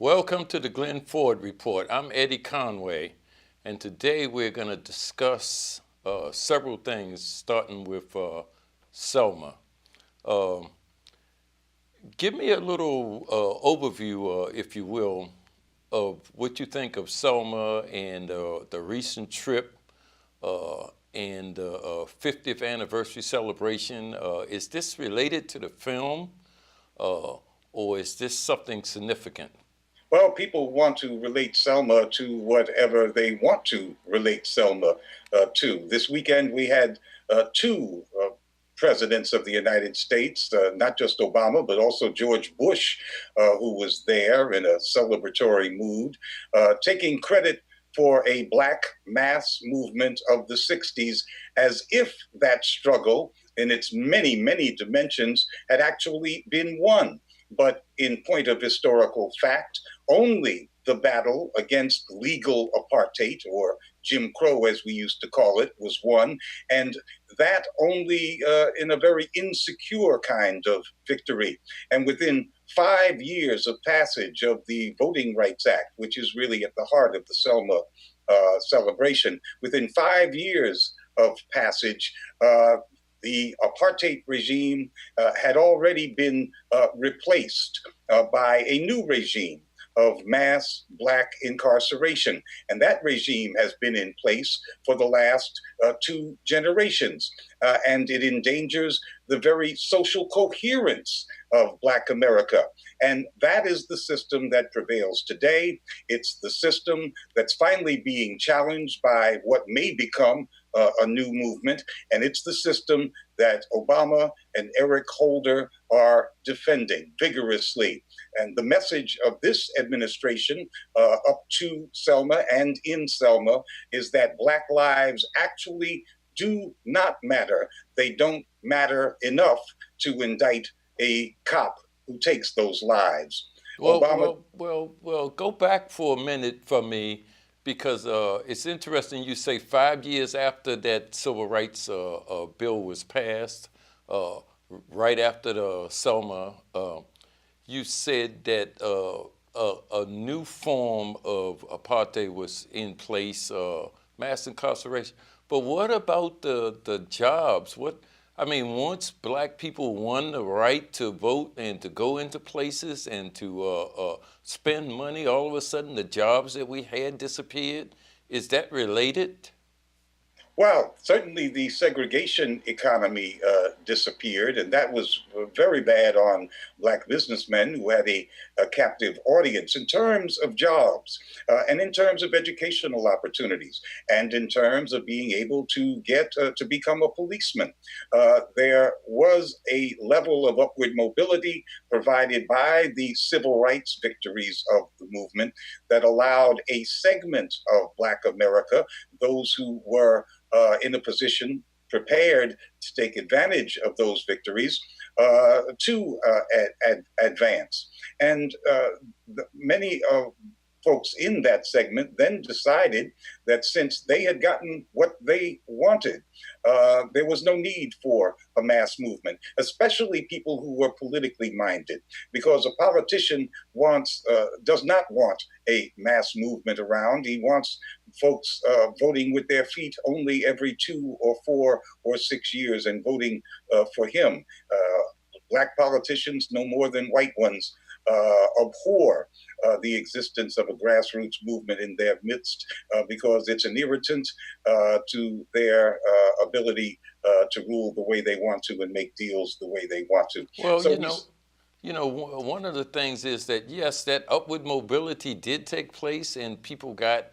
Welcome to the Glen Ford Report. I'm Eddie Conway, and today we're going to discuss several things, starting with Selma. Um Give me a little overview, if you will, of what you think of Selma and the recent trip and the 50th anniversary celebration. Is this related to the film, uh, or is this something significant? Well, people want to relate Selma to whatever they want to relate Selma to. This weekend, we had two presidents of the United States, not just Obama, but also George Bush, who was there in a celebratory mood, taking credit for a Black mass movement of the 60s, as if that struggle in its many, many dimensions had actually been won. But in point of historical fact, only the battle against legal apartheid, or Jim Crow as we used to call it, was won. And that only in a very insecure kind of victory. And within 5 years of passage of the Voting Rights Act, which is really at the heart of the Selma celebration, within 5 years of passage, the apartheid regime had already been replaced by a new regime of mass Black incarceration. And that regime has been in place for the last two generations. And it endangers the very social coherence of Black America. And that is the system that prevails today. It's the system that's finally being challenged by what may become a new movement. And it's the system that Obama and Eric Holder are defending vigorously. And the message of this administration up to Selma and in Selma is that Black lives actually do not matter. They don't matter enough to indict a cop who takes those lives. Well, Obama. go back for a minute for me because it's interesting you say 5 years after that civil rights bill was passed, uh, right after the Selma, you said that a new form of apartheid was in place, mass incarceration. But what about the jobs? I mean, once Black people won the right to vote and to go into places and to spend money, all of a sudden the jobs that we had disappeared. Is that related? Well, certainly the segregation economy disappeared, and that was very bad on Black businessmen who had a captive audience in terms of jobs and in terms of educational opportunities and in terms of being able to get to become a policeman. There was a level of upward mobility provided by the civil rights victories of the movement that allowed a segment of Black America, those who were in a position prepared to take advantage of those victories to advance. And many folks in that segment then decided that since they had gotten what they wanted, there was no need for a mass movement, especially people who were politically minded, because a politician does not want a mass movement around. He wants folks voting with their feet only every 2 or 4 or 6 years and voting for him. Black politicians, no more than white ones, abhor the existence of a grassroots movement in their midst because it's an irritant to their ability to rule the way they want to and make deals the way they want to. Well, So one of the things is that yes, that upward mobility did take place, and people got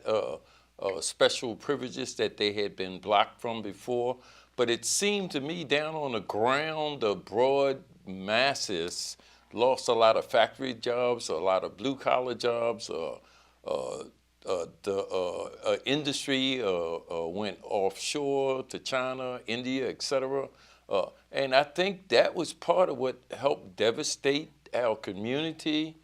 special privileges that they had been blocked from before. But it seemed to me down on the ground, the broad masses lost a lot of factory jobs, a lot of blue collar jobs. The industry went offshore to China, India, etc. And I think that was part of what helped devastate our community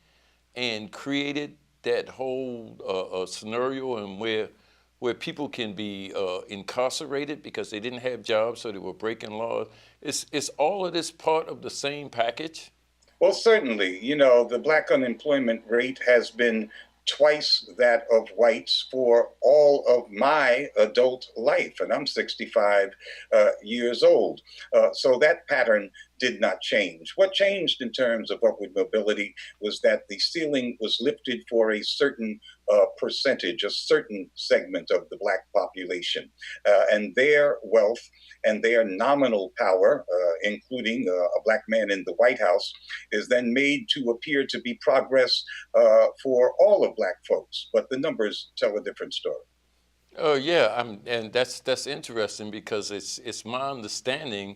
and created that whole scenario and where people can be incarcerated because they didn't have jobs, so they were breaking laws. Is all of this part of the same package? Well, certainly, the black unemployment rate has been twice that of whites for all of my adult life, and I'm 65 years old. So that pattern did not change. What changed in terms of upward mobility was that the ceiling was lifted for a certain percentage, a certain segment of the black population, and their wealth and their nominal power, including a black man in the White House, is then made to appear to be progress for all of black folks, but the numbers tell a different story. Oh yeah, and that's interesting because it's my understanding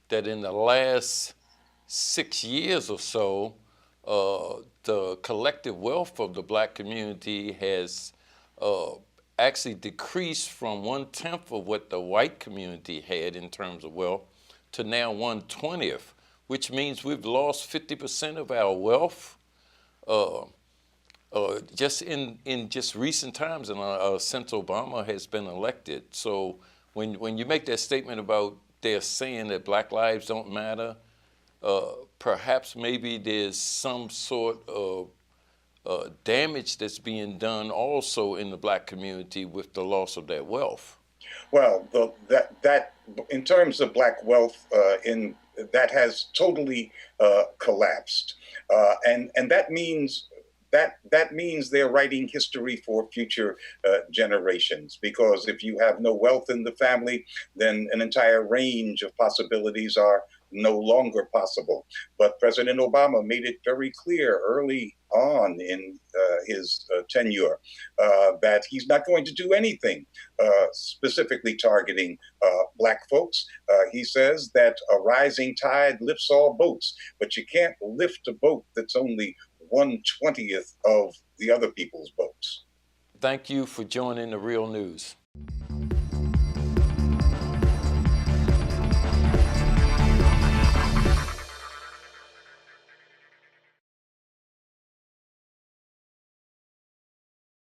that in the last 6 years or so, the collective wealth of the black community has uh, actually decreased from 1/10 of what the white community had in terms of wealth to now 1/20th, which means we've lost 50% of our wealth uh, just in just recent times, and since Obama has been elected. So when you make that statement about they're saying that black lives don't matter, perhaps maybe there's some sort of damage that's being done also in the black community with the loss of that wealth. Well, that in terms of black wealth, in that has totally collapsed, and that means they're writing history for future generations. Because if you have no wealth in the family, then an entire range of possibilities are no longer possible. But President Obama made it very clear early on in his tenure that he's not going to do anything specifically targeting black folks. He says that a rising tide lifts all boats, but you can't lift a boat that's only 1/20th of the other people's boats. Thank you for joining the Real News.